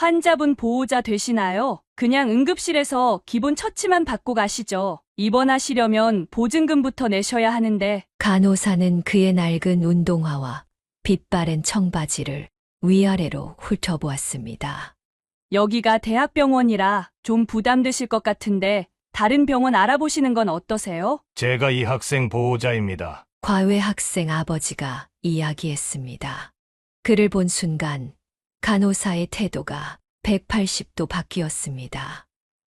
환자분 보호자 되시나요? 그냥 응급실에서 기본 처치만 받고 가시죠. 입원하시려면 보증금부터 내셔야 하는데. 간호사는 그의 낡은 운동화와 빛바랜 청바지를 위아래로 훑어보았습니다. 여기가 대학병원이라 좀 부담되실 것 같은데 다른 병원 알아보시는 건 어떠세요? 제가 이 학생 보호자입니다. 과외 학생 아버지가 이야기했습니다. 그를 본 순간 간호사의 태도가 180도 바뀌었습니다.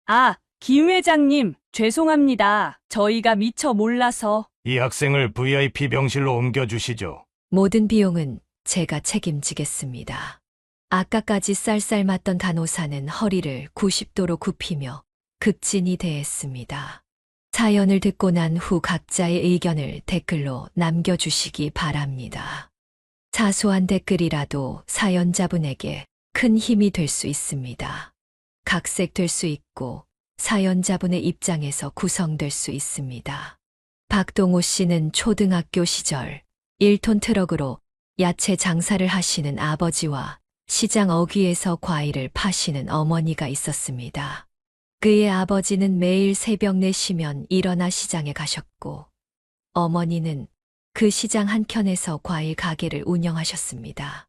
아, 김 회장님, 죄송합니다. 저희가 미처 몰라서. 이 학생을 VIP 병실로 옮겨주시죠. 모든 비용은 제가 책임지겠습니다. 아까까지 쌀쌀맞던 간호사는 허리를 90도로 굽히며 극진히 대했습니다. 사연을 듣고 난 후 각자의 의견을 댓글로 남겨주시기 바랍니다. 사소한 댓글이라도 사연자분에게 큰 힘이 될 수 있습니다. 각색될 수 있고 사연자분의 입장에서 구성될 수 있습니다. 박동호 씨는 초등학교 시절 1톤 트럭으로 야채 장사를 하시는 아버지와 시장 어귀에서 과일을 파시는 어머니가 있었습니다. 그의 아버지는 매일 새벽 4시면 일어나 시장에 가셨고 어머니는 그 시장 한켠에서 과일 가게를 운영하셨습니다.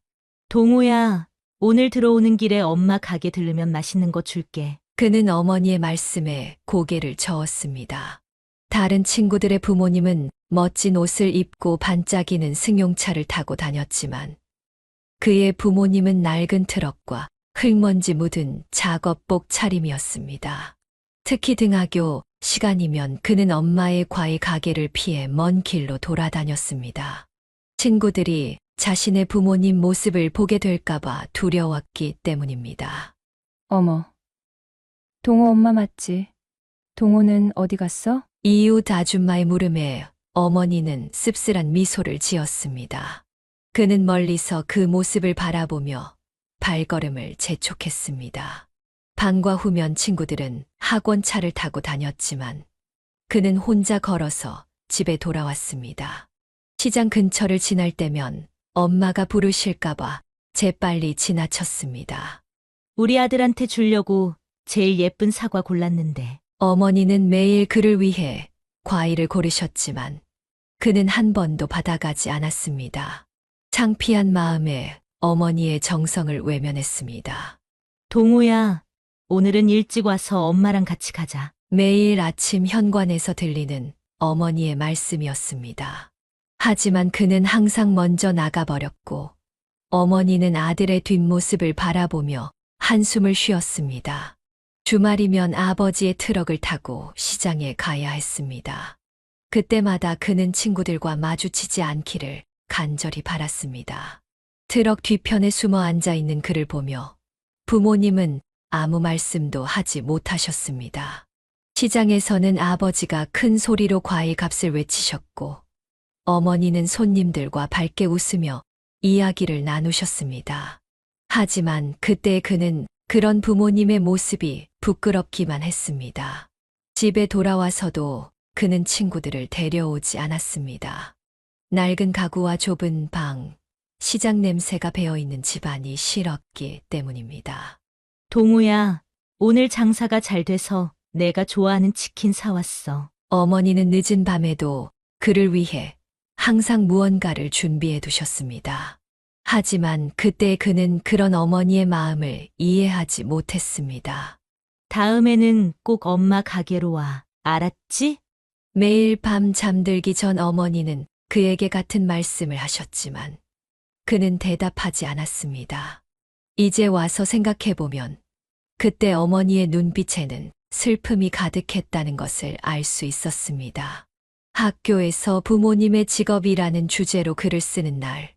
동호야, 오늘 들어오는 길에 엄마 가게 들르면 맛있는 거 줄게. 그는 어머니의 말씀에 고개를 저었습니다. 다른 친구들의 부모님은 멋진 옷을 입고 반짝이는 승용차를 타고 다녔지만 그의 부모님은 낡은 트럭과 흙먼지 묻은 작업복 차림이었습니다. 특히 등하교 시간이면 그는 엄마의 과일 가게를 피해 먼 길로 돌아다녔습니다. 친구들이 자신의 부모님 모습을 보게 될까봐 두려웠기 때문입니다. 어머, 동호 엄마 맞지? 동호는 어디 갔어? 이웃 아줌마의 물음에 어머니는 씁쓸한 미소를 지었습니다. 그는 멀리서 그 모습을 바라보며 발걸음을 재촉했습니다. 방과 후면 친구들은 학원차를 타고 다녔지만 그는 혼자 걸어서 집에 돌아왔습니다. 시장 근처를 지날 때면 엄마가 부르실까봐 재빨리 지나쳤습니다. 우리 아들한테 주려고 제일 예쁜 사과 골랐는데. 어머니는 매일 그를 위해 과일을 고르셨지만 그는 한 번도 받아가지 않았습니다. 창피한 마음에 어머니의 정성을 외면했습니다. 동호야, 오늘은 일찍 와서 엄마랑 같이 가자. 매일 아침 현관에서 들리는 어머니의 말씀이었습니다. 하지만 그는 항상 먼저 나가버렸고 어머니는 아들의 뒷모습을 바라보며 한숨을 쉬었습니다. 주말이면 아버지의 트럭을 타고 시장에 가야 했습니다. 그때마다 그는 친구들과 마주치지 않기를 간절히 바랐습니다. 트럭 뒤편에 숨어 앉아 있는 그를 보며 부모님은 아무 말씀도 하지 못하셨습니다. 시장에서는 아버지가 큰 소리로 과일 값을 외치셨고 어머니는 손님들과 밝게 웃으며 이야기를 나누셨습니다. 하지만 그때 그는 그런 부모님의 모습이 부끄럽기만 했습니다. 집에 돌아와서도 그는 친구들을 데려오지 않았습니다. 낡은 가구와 좁은 방, 시장 냄새가 배어있는 집안이 싫었기 때문입니다. 동호야, 오늘 장사가 잘 돼서 내가 좋아하는 치킨 사왔어. 어머니는 늦은 밤에도 그를 위해 항상 무언가를 준비해 두셨습니다. 하지만 그때 그는 그런 어머니의 마음을 이해하지 못했습니다. 다음에는 꼭 엄마 가게로 와. 알았지? 매일 밤 잠들기 전 어머니는 그에게 같은 말씀을 하셨지만 그는 대답하지 않았습니다. 이제 와서 생각해보면 그때 어머니의 눈빛에는 슬픔이 가득했다는 것을 알 수 있었습니다. 학교에서 부모님의 직업이라는 주제로 글을 쓰는 날,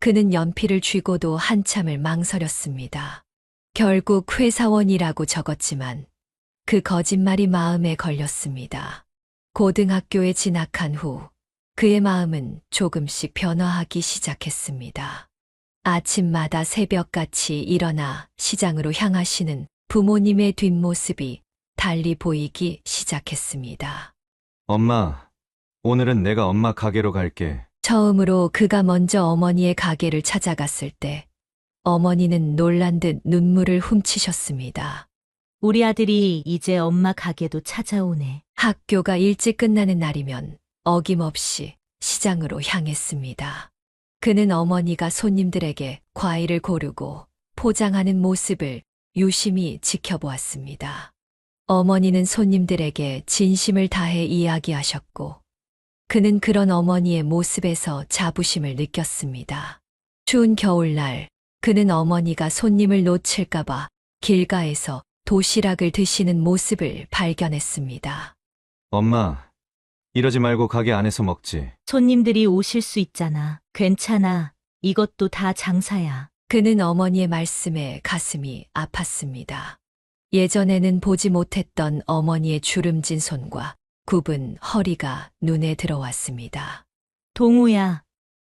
그는 연필을 쥐고도 한참을 망설였습니다. 결국 회사원이라고 적었지만 그 거짓말이 마음에 걸렸습니다. 고등학교에 진학한 후 그의 마음은 조금씩 변화하기 시작했습니다. 아침마다 새벽같이 일어나 시장으로 향하시는 부모님의 뒷모습이 달리 보이기 시작했습니다. 엄마, 오늘은 내가 엄마 가게로 갈게. 처음으로 그가 먼저 어머니의 가게를 찾아갔을 때 어머니는 놀란 듯 눈물을 훔치셨습니다. 우리 아들이 이제 엄마 가게도 찾아오네. 학교가 일찍 끝나는 날이면 어김없이 시장으로 향했습니다. 그는 어머니가 손님들에게 과일을 고르고 포장하는 모습을 유심히 지켜보았습니다. 어머니는 손님들에게 진심을 다해 이야기하셨고, 그는 그런 어머니의 모습에서 자부심을 느꼈습니다. 추운 겨울날, 그는 어머니가 손님을 놓칠까봐 길가에서 도시락을 드시는 모습을 발견했습니다. 엄마, 이러지 말고 가게 안에서 먹지. 손님들이 오실 수 있잖아. 괜찮아. 이것도 다 장사야. 그는 어머니의 말씀에 가슴이 아팠습니다. 예전에는 보지 못했던 어머니의 주름진 손과 굽은 허리가 눈에 들어왔습니다. 동우야,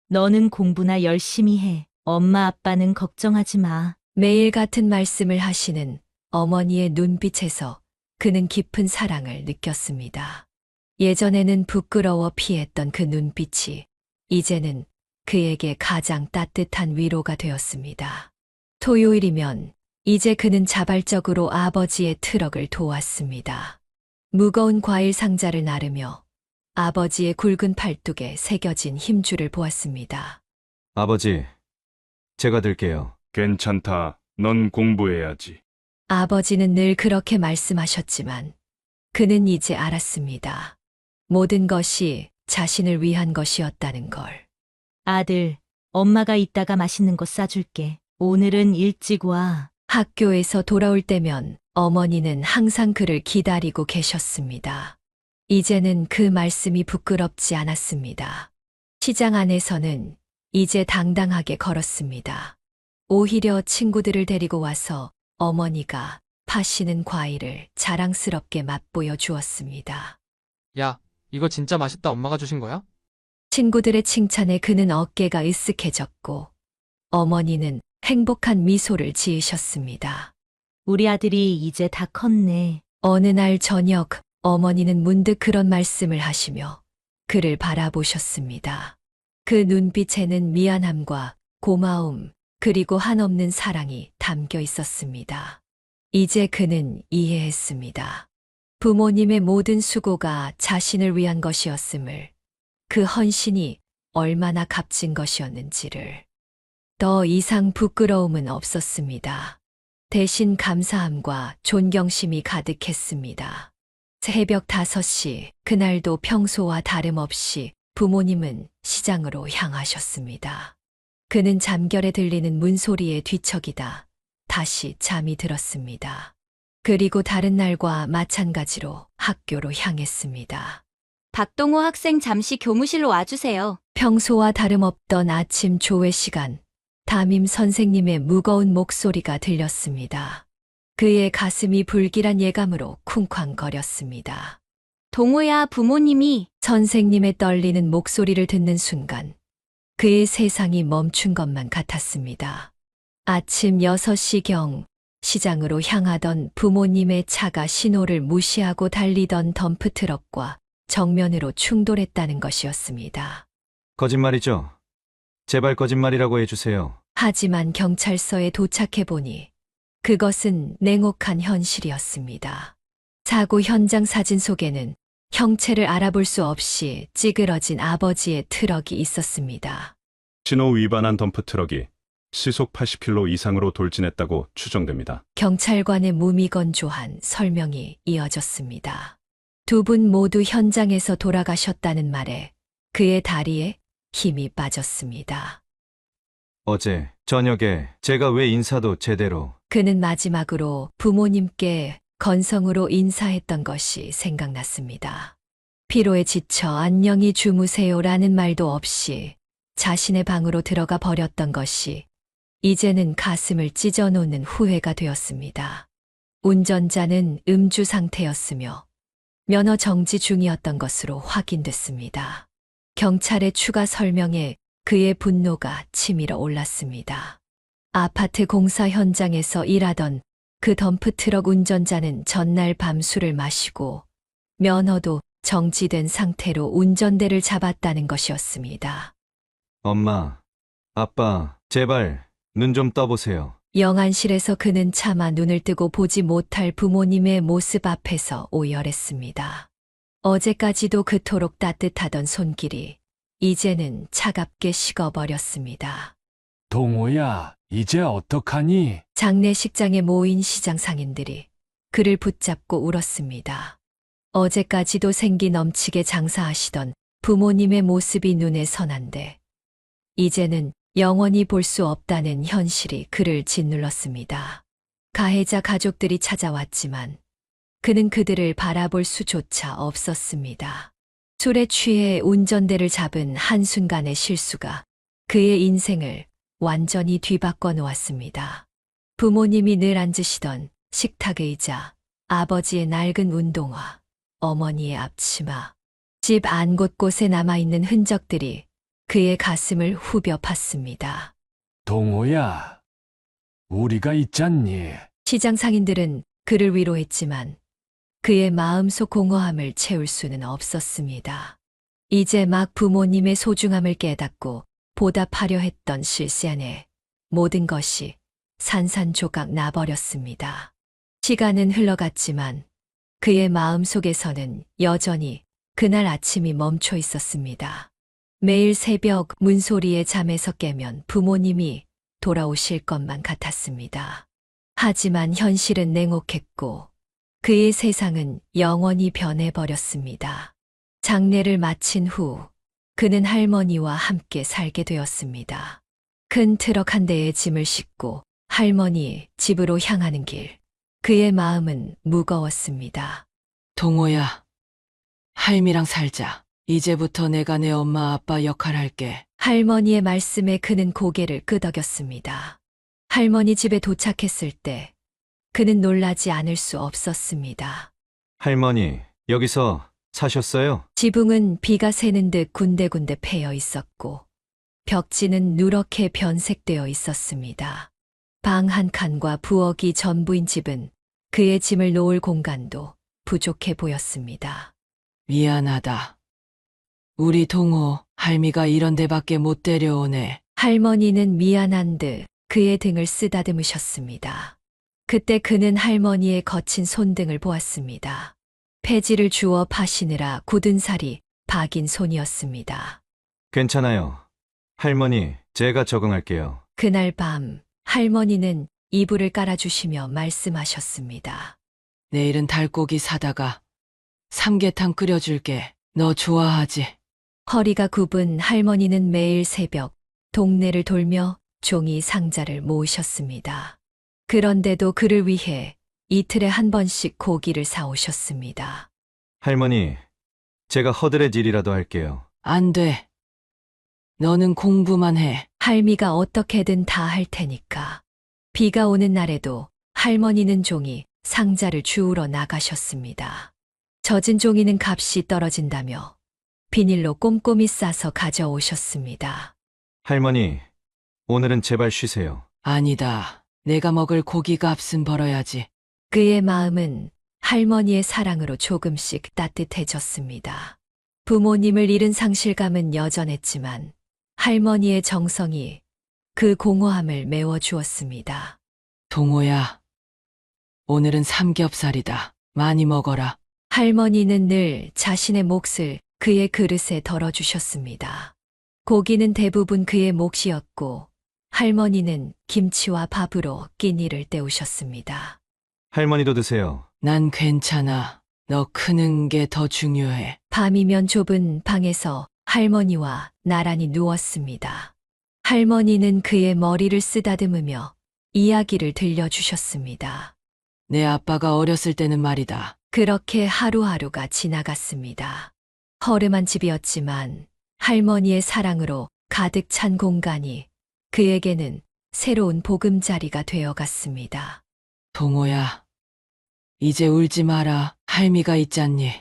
너는 공부나 열심히 해. 엄마 아빠는 걱정하지 마. 매일 같은 말씀을 하시는 어머니의 눈빛에서 그는 깊은 사랑을 느꼈습니다. 예전에는 부끄러워 피했던 그 눈빛이 이제는 그에게 가장 따뜻한 위로가 되었습니다. 토요일이면 이제 그는 자발적으로 아버지의 트럭을 도왔습니다. 무거운 과일 상자를 나르며 아버지의 굵은 팔뚝에 새겨진 힘줄을 보았습니다. 아버지, 제가 들게요. 괜찮다. 넌 공부해야지. 아버지는 늘 그렇게 말씀하셨지만 그는 이제 알았습니다. 모든 것이 자신을 위한 것이었다는 걸. 아들, 엄마가 이따가 맛있는 거 싸줄게. 오늘은 일찍 와. 학교에서 돌아올 때면 어머니는 항상 그를 기다리고 계셨습니다. 이제는 그 말씀이 부끄럽지 않았습니다. 시장 안에서는 이제 당당하게 걸었습니다. 오히려 친구들을 데리고 와서 어머니가 파시는 과일을 자랑스럽게 맛보여 주었습니다. 야, 이거 진짜 맛있다. 엄마가 주신 거야? 친구들의 칭찬에 그는 어깨가 으쓱해졌고 어머니는 행복한 미소를 지으셨습니다. 우리 아들이 이제 다 컸네. 어느 날 저녁 어머니는 문득 그런 말씀을 하시며 그를 바라보셨습니다. 그 눈빛에는 미안함과 고마움 그리고 한없는 사랑이 담겨 있었습니다. 이제 그는 이해했습니다. 부모님의 모든 수고가 자신을 위한 것이었음을, 그 헌신이 얼마나 값진 것이었는지를. 더 이상 부끄러움은 없었습니다. 대신 감사함과 존경심이 가득했습니다. 새벽 5시, 그날도 평소와 다름없이 부모님은 시장으로 향하셨습니다. 그는 잠결에 들리는 문소리에 뒤척이다 다시 잠이 들었습니다. 그리고 다른 날과 마찬가지로 학교로 향했습니다. 박동호 학생 잠시 교무실로 와주세요. 평소와 다름없던 아침 조회 시간, 담임 선생님의 무거운 목소리가 들렸습니다. 그의 가슴이 불길한 예감으로 쿵쾅거렸습니다. 동호야, 부모님이. 선생님의 떨리는 목소리를 듣는 순간 그의 세상이 멈춘 것만 같았습니다. 아침 6시경 시장으로 향하던 부모님의 차가 신호를 무시하고 달리던 덤프트럭과 정면으로 충돌했다는 것이었습니다. 거짓말이죠? 제발 거짓말이라고 해주세요. 하지만 경찰서에 도착해보니 그것은 냉혹한 현실이었습니다. 사고 현장 사진 속에는 형체를 알아볼 수 없이 찌그러진 아버지의 트럭이 있었습니다. 신호 위반한 덤프트럭이 시속 80km 이상으로 돌진했다고 추정됩니다. 경찰관의 무미건조한 설명이 이어졌습니다. 두 분 모두 현장에서 돌아가셨다는 말에 그의 다리에 힘이 빠졌습니다. 어제 저녁에 제가 왜 인사도 제대로. 그는 마지막으로 부모님께 건성으로 인사했던 것이 생각났습니다. 피로에 지쳐 안녕히 주무세요라는 말도 없이 자신의 방으로 들어가 버렸던 것이 이제는 가슴을 찢어놓는 후회가 되었습니다. 운전자는 음주 상태였으며 면허 정지 중이었던 것으로 확인됐습니다. 경찰의 추가 설명에 그의 분노가 치밀어 올랐습니다. 아파트 공사 현장에서 일하던 그 덤프트럭 운전자는 전날 밤 술을 마시고 면허도 정지된 상태로 운전대를 잡았다는 것이었습니다. 엄마, 아빠, 제발 눈 좀 떠보세요. 영안실에서 그는 차마 눈을 뜨고 보지 못할 부모님의 모습 앞에서 오열했습니다. 어제까지도 그토록 따뜻하던 손길이 이제는 차갑게 식어버렸습니다. 동호야, 이제 어떡하니? 장례식장에 모인 시장 상인들이 그를 붙잡고 울었습니다. 어제까지도 생기 넘치게 장사하시던 부모님의 모습이 눈에 선한데 이제는 영원히 볼 수 없다는 현실이 그를 짓눌렀습니다. 가해자 가족들이 찾아왔지만 그는 그들을 바라볼 수조차 없었습니다. 술에 취해 운전대를 잡은 한순간의 실수가 그의 인생을 완전히 뒤바꿔 놓았습니다. 부모님이 늘 앉으시던 식탁 의자, 아버지의 낡은 운동화, 어머니의 앞치마, 집 안 곳곳에 남아있는 흔적들이 그의 가슴을 후벼 팠습니다. 동호야, 우리가 있잖니. 시장 상인들은 그를 위로했지만 그의 마음속 공허함을 채울 수는 없었습니다. 이제 막 부모님의 소중함을 깨닫고 보답하려 했던 실세 안에 모든 것이 산산조각 나버렸습니다. 시간은 흘러갔지만 그의 마음속에서는 여전히 그날 아침이 멈춰 있었습니다. 매일 새벽 문소리에 잠에서 깨면 부모님이 돌아오실 것만 같았습니다. 하지만 현실은 냉혹했고 그의 세상은 영원히 변해버렸습니다. 장례를 마친 후 그는 할머니와 함께 살게 되었습니다. 큰 트럭 한 대에 짐을 싣고 할머니 집으로 향하는 길, 그의 마음은 무거웠습니다. 동호야, 할미랑 살자. 이제부터 내가 내 엄마 아빠 역할 할게. 할머니의 말씀에 그는 고개를 끄덕였습니다. 할머니 집에 도착했을 때 그는 놀라지 않을 수 없었습니다. 할머니, 여기서 사셨어요? 지붕은 비가 새는 듯 군데군데 패여 있었고 벽지는 누렇게 변색되어 있었습니다. 방 한 칸과 부엌이 전부인 집은 그의 짐을 놓을 공간도 부족해 보였습니다. 미안하다. 우리 동호, 할미가 이런 데밖에 못 데려오네. 할머니는 미안한 듯 그의 등을 쓰다듬으셨습니다. 그때 그는 할머니의 거친 손등을 보았습니다. 폐지를 주워 파시느라 굳은 살이 박인 손이었습니다. 괜찮아요. 할머니, 제가 적응할게요. 그날 밤 할머니는 이불을 깔아주시며 말씀하셨습니다. 내일은 달고기 사다가 삼계탕 끓여줄게. 너 좋아하지? 허리가 굽은 할머니는 매일 새벽 동네를 돌며 종이 상자를 모으셨습니다. 그런데도 그를 위해 이틀에 한 번씩 고기를 사오셨습니다. 할머니, 제가 허들의 일이라도 할게요. 안 돼. 너는 공부만 해. 할미가 어떻게든 다 할 테니까. 비가 오는 날에도 할머니는 종이 상자를 주우러 나가셨습니다. 젖은 종이는 값이 떨어진다며 비닐로 꼼꼼히 싸서 가져오셨습니다. 할머니, 오늘은 제발 쉬세요. 아니다. 내가 먹을 고기 값은 벌어야지. 그의 마음은 할머니의 사랑으로 조금씩 따뜻해졌습니다. 부모님을 잃은 상실감은 여전했지만 할머니의 정성이 그 공허함을 메워주었습니다. 동호야, 오늘은 삼겹살이다. 많이 먹어라. 할머니는 늘 자신의 몫을 그의 그릇에 덜어주셨습니다. 고기는 대부분 그의 몫이었고 할머니는 김치와 밥으로 끼니를 때우셨습니다. 할머니도 드세요. 난 괜찮아. 너 크는 게 더 중요해. 밤이면 좁은 방에서 할머니와 나란히 누웠습니다. 할머니는 그의 머리를 쓰다듬으며 이야기를 들려주셨습니다. 내 아빠가 어렸을 때는 말이다. 그렇게 하루하루가 지나갔습니다. 허름한 집이었지만 할머니의 사랑으로 가득 찬 공간이 그에게는 새로운 보금자리가 되어갔습니다. 동호야, 이제 울지 마라. 할미가 있잖니.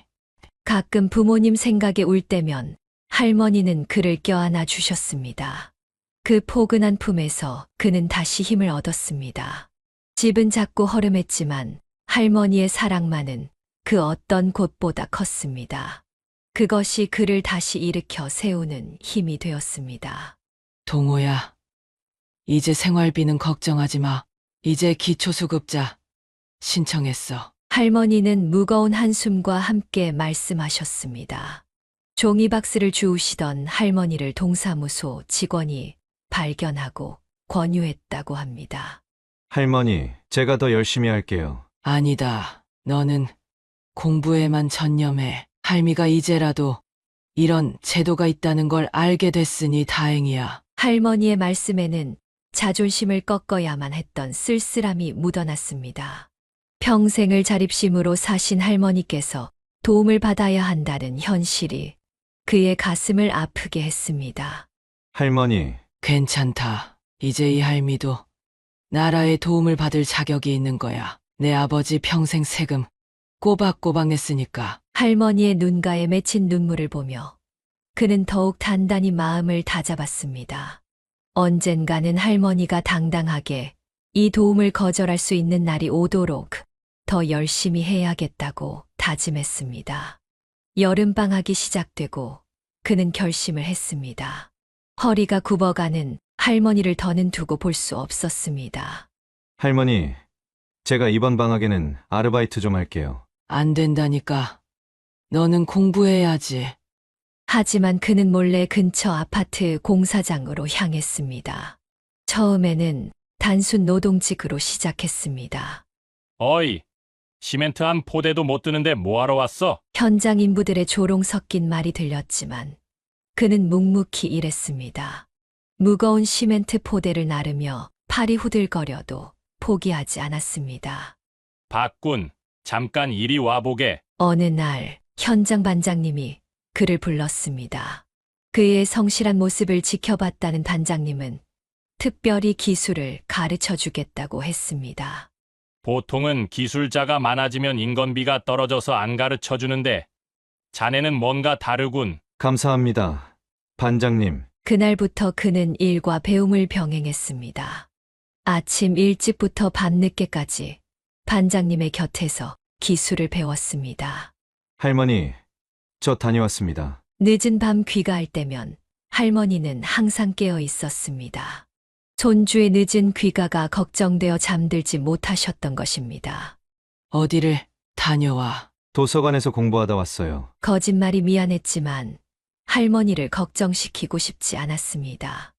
가끔 부모님 생각에 울 때면 할머니는 그를 껴안아 주셨습니다. 그 포근한 품에서 그는 다시 힘을 얻었습니다. 집은 작고 허름했지만 할머니의 사랑만은 그 어떤 곳보다 컸습니다. 그것이 그를 다시 일으켜 세우는 힘이 되었습니다. 동호야, 이제 생활비는 걱정하지 마. 이제 기초수급자 신청했어. 할머니는 무거운 한숨과 함께 말씀하셨습니다. 종이박스를 주우시던 할머니를 동사무소 직원이 발견하고 권유했다고 합니다. 할머니, 제가 더 열심히 할게요. 아니다. 너는 공부에만 전념해. 할미가 이제라도 이런 제도가 있다는 걸 알게 됐으니 다행이야. 할머니의 말씀에는 자존심을 꺾어야만 했던 쓸쓸함이 묻어났습니다. 평생을 자립심으로 사신 할머니께서 도움을 받아야 한다는 현실이 그의 가슴을 아프게 했습니다. 할머니, 괜찮다. 이제 이 할미도 나라의 도움을 받을 자격이 있는 거야. 내 아버지 평생 세금 꼬박꼬박 냈으니까. 할머니의 눈가에 맺힌 눈물을 보며 그는 더욱 단단히 마음을 다잡았습니다. 언젠가는 할머니가 당당하게 이 도움을 거절할 수 있는 날이 오도록 더 열심히 해야겠다고 다짐했습니다. 여름방학이 시작되고 그는 결심을 했습니다. 허리가 굽어가는 할머니를 더는 두고 볼 수 없었습니다. 할머니, 제가 이번 방학에는 아르바이트 좀 할게요. 안 된다니까. 너는 공부해야지. 하지만 그는 몰래 근처 아파트 공사장으로 향했습니다. 처음에는 단순 노동직으로 시작했습니다. 어이, 시멘트 한 포대도 못 드는데 뭐하러 왔어? 현장 인부들의 조롱 섞인 말이 들렸지만 그는 묵묵히 일했습니다. 무거운 시멘트 포대를 나르며 팔이 후들거려도 포기하지 않았습니다. 박군, 잠깐 이리 와보게. 어느 날 현장 반장님이 그를 불렀습니다. 그의 성실한 모습을 지켜봤다는 반장님은 특별히 기술을 가르쳐 주겠다고 했습니다. 보통은 기술자가 많아지면 인건비가 떨어져서 안 가르쳐 주는데 자네는 뭔가 다르군. 감사합니다. 반장님. 그날부터 그는 일과 배움을 병행했습니다. 아침 일찍부터 밤늦게까지 반장님의 곁에서 기술을 배웠습니다. 할머니, 저 다녀왔습니다. 늦은 밤 귀가할 때면 할머니는 항상 깨어 있었습니다. 손주의 늦은 귀가가 걱정되어 잠들지 못하셨던 것입니다. 어디를 다녀와. 도서관에서 공부하다 왔어요. 거짓말이 미안했지만 할머니를 걱정시키고 싶지 않았습니다.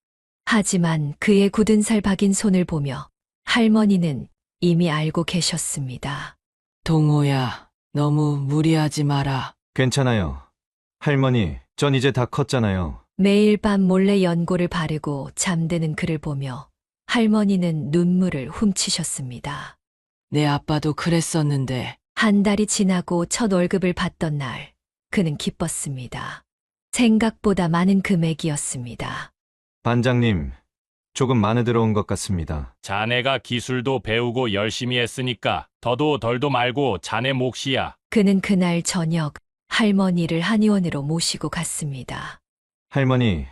하지만 그의 굳은 살 박인 손을 보며 할머니는 이미 알고 계셨습니다. 동호야, 너무 무리하지 마라. 괜찮아요. 할머니, 전 이제 다 컸잖아요. 매일 밤 몰래 연고를 바르고 잠드는 그를 보며 할머니는 눈물을 훔치셨습니다. 내 아빠도 그랬었는데. 한 달이 지나고 첫 월급을 받던 날, 그는 기뻤습니다. 생각보다 많은 금액이었습니다. 반장님, 조금 많이 들어온 것 같습니다. 자네가 기술도 배우고 열심히 했으니까 더도 덜도 말고 자네 몫이야. 그는 그날 저녁 할머니를 한의원으로 모시고 갔습니다. 할머니,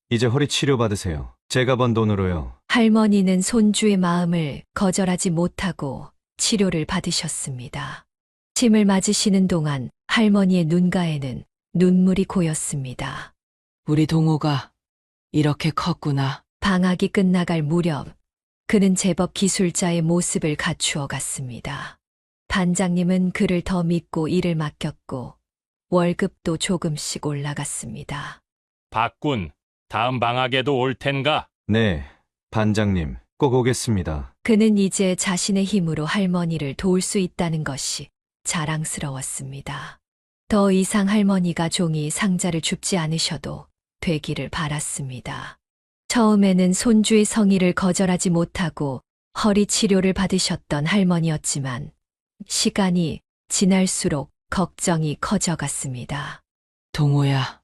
이제 허리 치료 받으세요. 제가 번 돈으로요. 할머니는 손주의 마음을 거절하지 못하고 치료를 받으셨습니다. 침을 맞으시는 동안 할머니의 눈가에는 눈물이 고였습니다. 우리 동호가 이렇게 컸구나. 방학이 끝나갈 무렵 그는 제법 기술자의 모습을 갖추어 갔습니다. 반장님은 그를 더 믿고 일을 맡겼고 월급도 조금씩 올라갔습니다. 박군, 다음 방학에도 올 텐가? 네, 반장님, 꼭 오겠습니다. 그는 이제 자신의 힘으로 할머니를 도울 수 있다는 것이 자랑스러웠습니다. 더 이상 할머니가 종이 상자를 줍지 않으셔도 되기를 바랐습니다. 처음에는 손주의 성의를 거절하지 못하고 허리 치료를 받으셨던 할머니였지만 시간이 지날수록 걱정이 커져갔습니다. 동호야,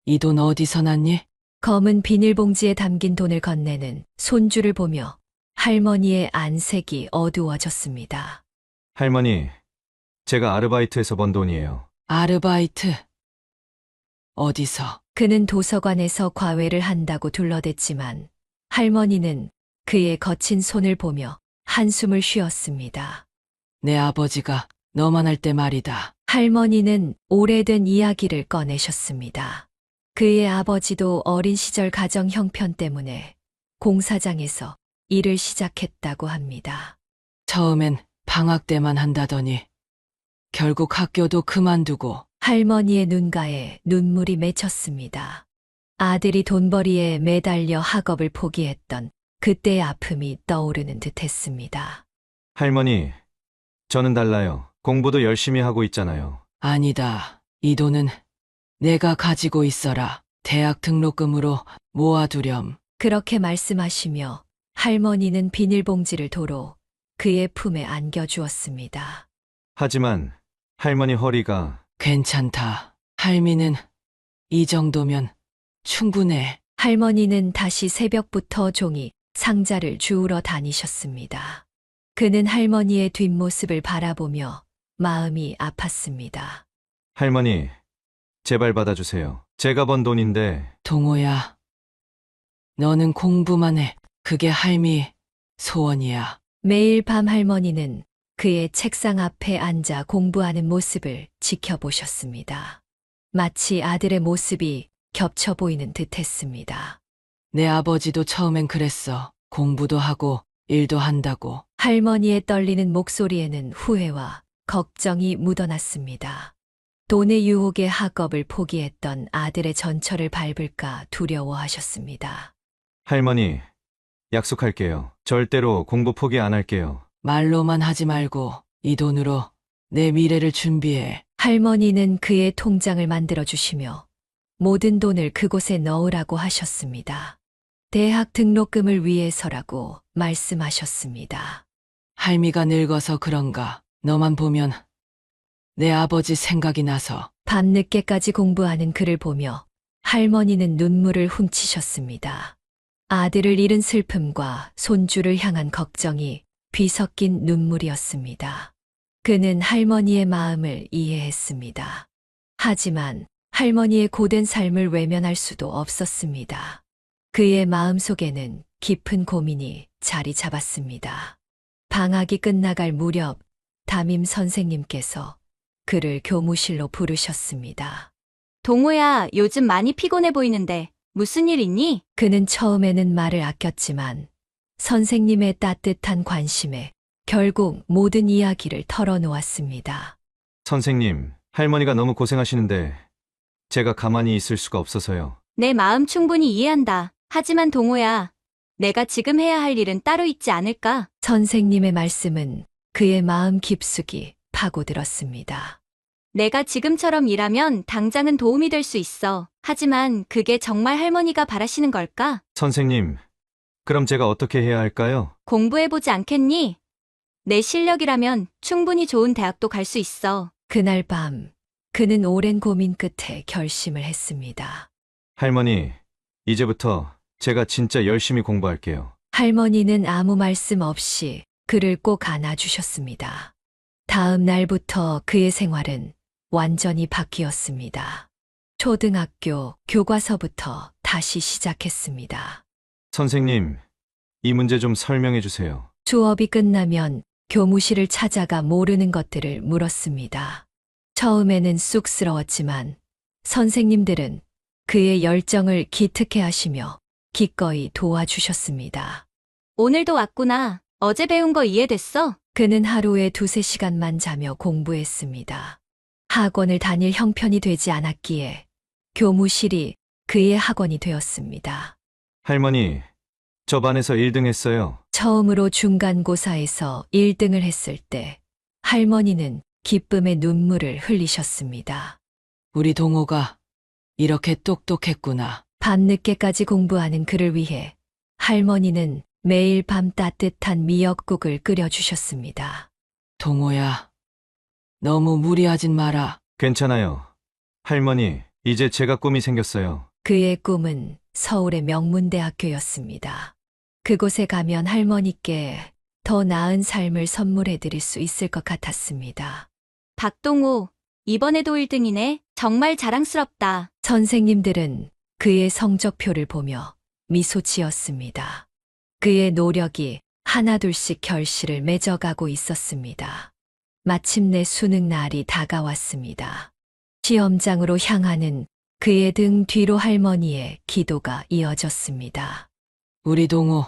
이 돈 어디서 났니? 검은 비닐봉지에 담긴 돈을 건네는 손주를 보며 할머니의 안색이 어두워졌습니다. 할머니, 제가 아르바이트에서 번 돈이에요. 아르바이트? 어디서? 그는 도서관에서 과외를 한다고 둘러댔지만 할머니는 그의 거친 손을 보며 한숨을 쉬었습니다. 내 아버지가 너만 할 때 말이다. 할머니는 오래된 이야기를 꺼내셨습니다. 그의 아버지도 어린 시절 가정 형편 때문에 공사장에서 일을 시작했다고 합니다. 처음엔 방학 때만 한다더니 결국 학교도 그만두고 할머니의 눈가에 눈물이 맺혔습니다. 아들이 돈벌이에 매달려 학업을 포기했던 그때의 아픔이 떠오르는 듯 했습니다. 할머니, 저는 달라요. 공부도 열심히 하고 있잖아요. 아니다. 이 돈은 내가 가지고 있어라. 대학 등록금으로 모아두렴. 그렇게 말씀하시며 할머니는 비닐봉지를 도로 그의 품에 안겨주었습니다. 하지만 할머니 허리가 괜찮다. 할미는 이 정도면 충분해. 할머니는 다시 새벽부터 종이 상자를 주우러 다니셨습니다. 그는 할머니의 뒷모습을 바라보며 마음이 아팠습니다. 할머니, 제발 받아주세요. 제가 번 돈인데 동호야, 너는 공부만 해. 그게 할미 소원이야. 매일 밤 할머니는 그의 책상 앞에 앉아 공부하는 모습을 지켜보셨습니다. 마치 아들의 모습이 겹쳐 보이는 듯 했습니다. 내 아버지도 처음엔 그랬어. 공부도 하고 일도 한다고. 할머니의 떨리는 목소리에는 후회와 걱정이 묻어났습니다. 돈의 유혹에 학업을 포기했던 아들의 전철을 밟을까 두려워하셨습니다. 할머니, 약속할게요. 절대로 공부 포기 안 할게요. 말로만 하지 말고 이 돈으로 내 미래를 준비해. 할머니는 그의 통장을 만들어 주시며 모든 돈을 그곳에 넣으라고 하셨습니다. 대학 등록금을 위해서라고 말씀하셨습니다. 할미가 늙어서 그런가. 너만 보면 내 아버지 생각이 나서. 밤늦게까지 공부하는 그를 보며 할머니는 눈물을 훔치셨습니다. 아들을 잃은 슬픔과 손주를 향한 걱정이 뒤섞인 눈물이었습니다. 그는 할머니의 마음을 이해했습니다. 하지만 할머니의 고된 삶을 외면할 수도 없었습니다. 그의 마음속에는 깊은 고민이 자리 잡았습니다. 방학이 끝나갈 무렵 담임 선생님께서 그를 교무실로 부르셨습니다. 동호야, 요즘 많이 피곤해 보이는데 무슨 일 있니? 그는 처음에는 말을 아꼈지만 선생님의 따뜻한 관심에 결국 모든 이야기를 털어놓았습니다. 선생님, 할머니가 너무 고생하시는데 제가 가만히 있을 수가 없어서요. 내 마음 충분히 이해한다. 하지만 동호야, 내가 지금 해야 할 일은 따로 있지 않을까? 선생님의 말씀은 그의 마음 깊숙이 파고들었습니다. 내가 지금처럼 일하면 당장은 도움이 될 수 있어. 하지만 그게 정말 할머니가 바라시는 걸까? 선생님, 그럼 제가 어떻게 해야 할까요? 공부해보지 않겠니? 내 실력이라면 충분히 좋은 대학도 갈 수 있어. 그날 밤 그는 오랜 고민 끝에 결심을 했습니다. 할머니, 이제부터 제가 진짜 열심히 공부할게요. 할머니는 아무 말씀 없이 그를 꼭 안아주셨습니다. 다음 날부터 그의 생활은 완전히 바뀌었습니다. 초등학교 교과서부터 다시 시작했습니다. 선생님, 이 문제 좀 설명해 주세요. 수업이 끝나면 교무실을 찾아가 모르는 것들을 물었습니다. 처음에는 쑥스러웠지만 선생님들은 그의 열정을 기특해 하시며 기꺼이 도와주셨습니다. 오늘도 왔구나. 어제 배운 거 이해됐어? 그는 하루에 2~3시간만 자며 공부했습니다. 학원을 다닐 형편이 되지 않았기에 교무실이 그의 학원이 되었습니다. 할머니, 저 반에서 1등 했어요. 처음으로 중간고사에서 1등을 했을 때 할머니는 기쁨의 눈물을 흘리셨습니다. 우리 동호가 이렇게 똑똑했구나. 밤늦게까지 공부하는 그를 위해 할머니는 매일 밤 따뜻한 미역국을 끓여주셨습니다. 동호야, 너무 무리하진 마라. 괜찮아요. 할머니, 이제 제가 꿈이 생겼어요. 그의 꿈은 서울의 명문대학교였습니다. 그곳에 가면 할머니께 더 나은 삶을 선물해 드릴 수 있을 것 같았습니다. 박동호, 이번에도 1등이네. 정말 자랑스럽다. 선생님들은 그의 성적표를 보며 미소 지었습니다. 그의 노력이 하나둘씩 결실을 맺어가고 있었습니다. 마침내 수능 날이 다가왔습니다. 시험장으로 향하는 그의 등 뒤로 할머니의 기도가 이어졌습니다. 우리 동호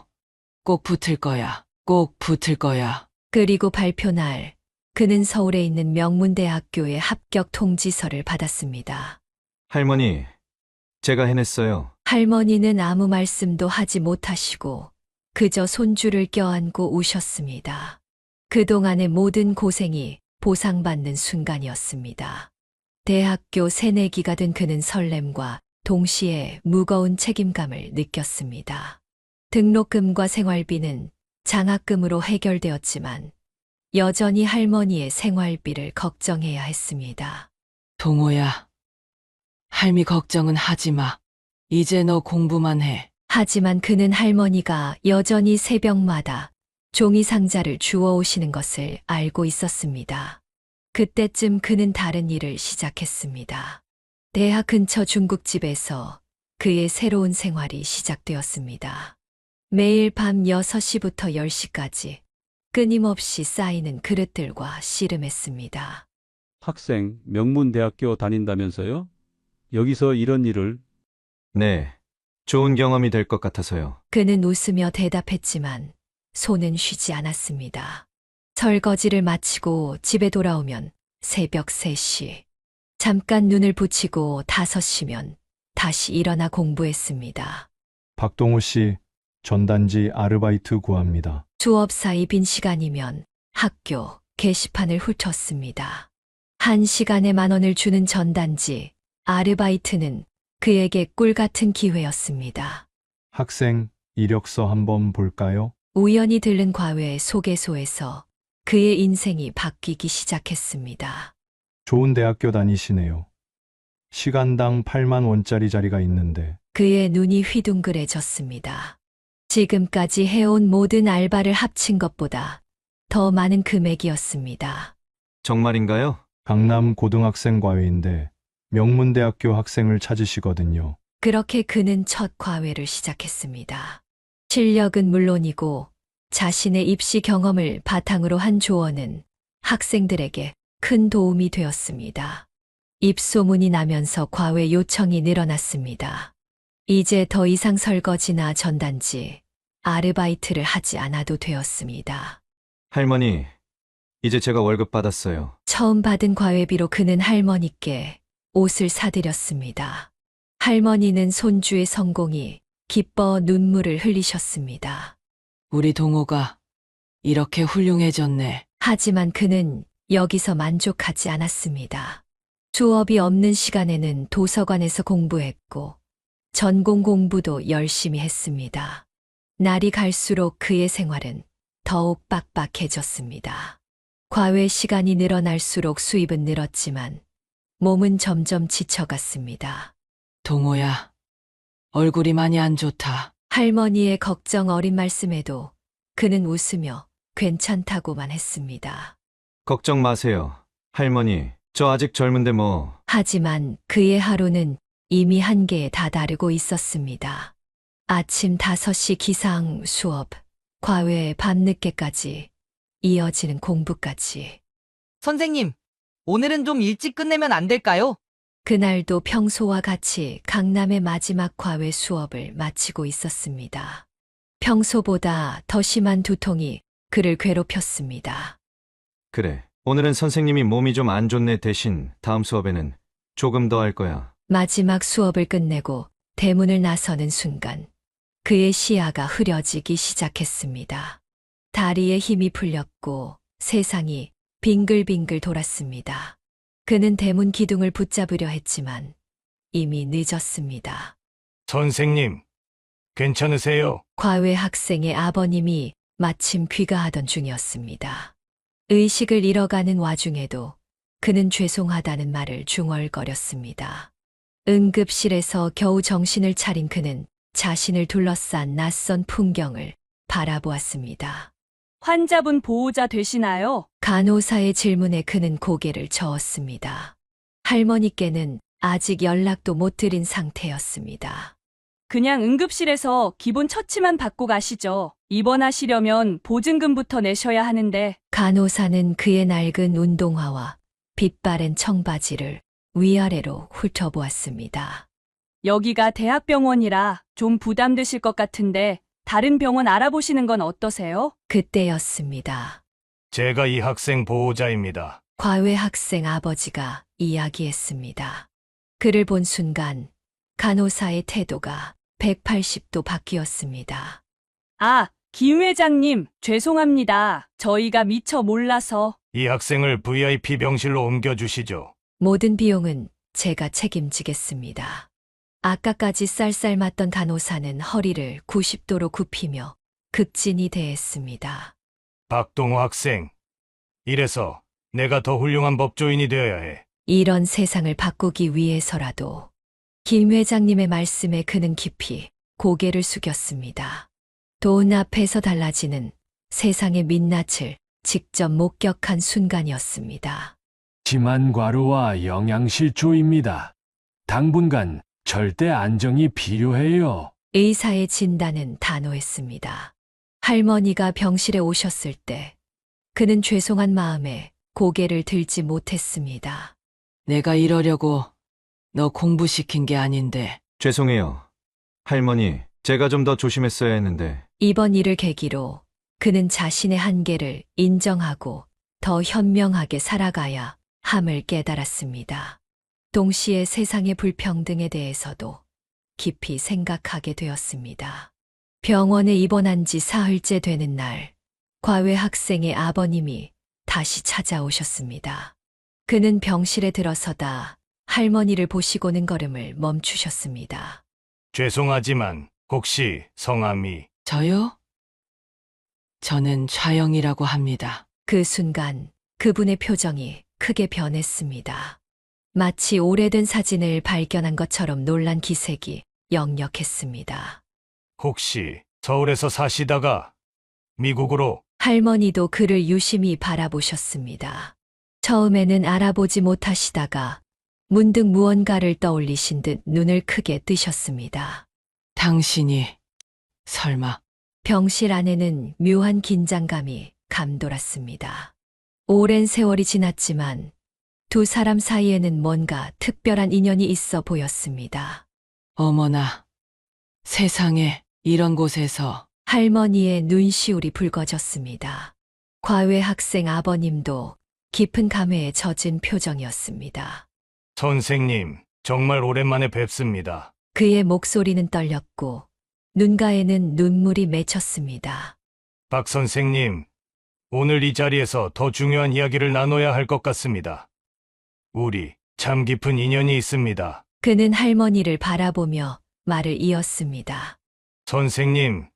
꼭 붙을 거야. 꼭 붙을 거야. 그리고 발표 날 그는 서울에 있는 명문대학교에 합격 통지서를 받았습니다. 할머니, 제가 해냈어요. 할머니는 아무 말씀도 하지 못하시고 그저 손주를 껴안고 우셨습니다. 그동안의 모든 고생이 보상받는 순간이었습니다. 대학교 새내기가 된 그는 설렘과 동시에 무거운 책임감을 느꼈습니다. 등록금과 생활비는 장학금으로 해결되었지만 여전히 할머니의 생활비를 걱정해야 했습니다. 동호야, 할미 걱정은 하지 마. 이제 너 공부만 해. 하지만 그는 할머니가 여전히 새벽마다 종이 상자를 주워 오시는 것을 알고 있었습니다. 그때쯤 그는 다른 일을 시작했습니다. 대학 근처 중국집에서 그의 새로운 생활이 시작되었습니다. 매일 밤 6시부터 10시까지 끊임없이 쌓이는 그릇들과 씨름했습니다. 학생, 명문대학교 다닌다면서요? 여기서 이런 일을? 네, 좋은 경험이 될 것 같아서요. 그는 웃으며 대답했지만 손은 쉬지 않았습니다. 설거지를 마치고 집에 돌아오면 새벽 3시. 잠깐 눈을 붙이고 5시면 다시 일어나 공부했습니다. 박동호 씨, 전단지 아르바이트 구합니다. 수업 사이 빈 시간이면 학교 게시판을 훑었습니다. 1시간에 10,000원을 주는 전단지, 아르바이트는 그에게 꿀 같은 기회였습니다. 학생, 이력서 한번 볼까요? 우연히 들른 과외 소개소에서 그의 인생이 바뀌기 시작했습니다. 좋은 대학교 다니시네요. 시간당 8만 원짜리 자리가 있는데. 그의 눈이 휘둥그레졌습니다. 지금까지 해온 모든 알바를 합친 것보다 더 많은 금액이었습니다. 정말인가요? 강남 고등학생 과외인데 명문대학교 학생을 찾으시거든요. 그렇게 그는 첫 과외를 시작했습니다. 실력은 물론이고 자신의 입시 경험을 바탕으로 한 조언은 학생들에게 큰 도움이 되었습니다. 입소문이 나면서 과외 요청이 늘어났습니다. 이제 더 이상 설거지나 전단지, 아르바이트를 하지 않아도 되었습니다. 할머니, 이제 제가 월급 받았어요. 처음 받은 과외비로 그는 할머니께 옷을 사드렸습니다. 할머니는 손주의 성공이 기뻐 눈물을 흘리셨습니다. 우리 동호가 이렇게 훌륭해졌네. 하지만 그는 여기서 만족하지 않았습니다. 수업이 없는 시간에는 도서관에서 공부했고 전공 공부도 열심히 했습니다. 날이 갈수록 그의 생활은 더욱 빡빡해졌습니다. 과외 시간이 늘어날수록 수입은 늘었지만 몸은 점점 지쳐갔습니다. 동호야, 얼굴이 많이 안 좋다. 할머니의 걱정 어린 말씀에도 그는 웃으며 괜찮다고만 했습니다. 걱정 마세요. 할머니, 저 아직 젊은데 뭐. 하지만 그의 하루는 이미 한계에 다다르고 있었습니다. 아침 5시 기상 수업, 과외 밤늦게까지, 이어지는 공부까지. 선생님, 오늘은 좀 일찍 끝내면 안 될까요? 그날도 평소와 같이 강남의 마지막 과외 수업을 마치고 있었습니다. 평소보다 더 심한 두통이 그를 괴롭혔습니다. 그래, 오늘은 선생님이 몸이 좀 안 좋네. 대신 다음 수업에는 조금 더 할 거야. 마지막 수업을 끝내고 대문을 나서는 순간 그의 시야가 흐려지기 시작했습니다. 다리에 힘이 풀렸고 세상이 빙글빙글 돌았습니다. 그는 대문 기둥을 붙잡으려 했지만 이미 늦었습니다. 선생님, 괜찮으세요? 과외 학생의 아버님이 마침 귀가하던 중이었습니다. 의식을 잃어가는 와중에도 그는 죄송하다는 말을 중얼거렸습니다. 응급실에서 겨우 정신을 차린 그는 자신을 둘러싼 낯선 풍경을 바라보았습니다. 환자분 보호자 되시나요? 간호사의 질문에 그는 고개를 저었습니다. 할머니께는 아직 연락도 못 드린 상태였습니다. 그냥 응급실에서 기본 처치만 받고 가시죠. 입원하시려면 보증금부터 내셔야 하는데. 간호사는 그의 낡은 운동화와 빛바랜 청바지를 위아래로 훑어보았습니다. 여기가 대학병원이라 좀 부담되실 것 같은데 다른 병원 알아보시는 건 어떠세요? 그때였습니다. 제가 이 학생 보호자입니다. 과외 학생 아버지가 이야기했습니다. 그를 본 순간 간호사의 태도가 180도 바뀌었습니다. 아, 김 회장님, 죄송합니다. 저희가 미처 몰라서. 이 학생을 VIP 병실로 옮겨주시죠. 모든 비용은 제가 책임지겠습니다. 아까까지 쌀쌀맞던 간호사는 허리를 90도로 굽히며 극진히 대했습니다. 박동호 학생. 이래서 내가 더 훌륭한 법조인이 되어야 해. 이런 세상을 바꾸기 위해서라도 김 회장님의 말씀에 그는 깊이 고개를 숙였습니다. 돈 앞에서 달라지는 세상의 민낯을 직접 목격한 순간이었습니다. 심한 과로와 영양실조입니다. 당분간 절대 안정이 필요해요. 의사의 진단은 단호했습니다. 할머니가 병실에 오셨을 때 그는 죄송한 마음에 고개를 들지 못했습니다. 내가 이러려고 너 공부시킨 게 아닌데. 죄송해요. 할머니, 제가 좀 더 조심했어야 했는데. 이번 일을 계기로 그는 자신의 한계를 인정하고 더 현명하게 살아가야 함을 깨달았습니다. 동시에 세상의 불평등에 대해서도 깊이 생각하게 되었습니다. 병원에 입원한 지 사흘째 되는 날, 과외 학생의 아버님이 다시 찾아오셨습니다. 그는 병실에 들어서다 할머니를 보시고는 걸음을 멈추셨습니다. 죄송하지만 혹시 성함이? 저요? 저는 좌영이라고 합니다. 그 순간 그분의 표정이 크게 변했습니다. 마치 오래된 사진을 발견한 것처럼 놀란 기색이 역력했습니다. 혹시 서울에서 사시다가 미국으로? 할머니도 그를 유심히 바라보셨습니다. 처음에는 알아보지 못하시다가 문득 무언가를 떠올리신 듯 눈을 크게 뜨셨습니다. 당신이 설마. 병실 안에는 묘한 긴장감이 감돌았습니다. 오랜 세월이 지났지만 두 사람 사이에는 뭔가 특별한 인연이 있어 보였습니다. 어머나, 세상에 이런 곳에서. 할머니의 눈시울이 붉어졌습니다. 과외 학생 아버님도 깊은 감회에 젖은 표정이었습니다. 선생님, 정말 오랜만에 뵙습니다. 그의 목소리는 떨렸고 눈가에는 눈물이 맺혔습니다. 박 선생님, 오늘 이 자리에서 더 중요한 이야기를 나눠야 할 것 같습니다. 우리 참 깊은 인연이 있습니다. 그는 할머니를 바라보며 말을 이었습니다. 선생님,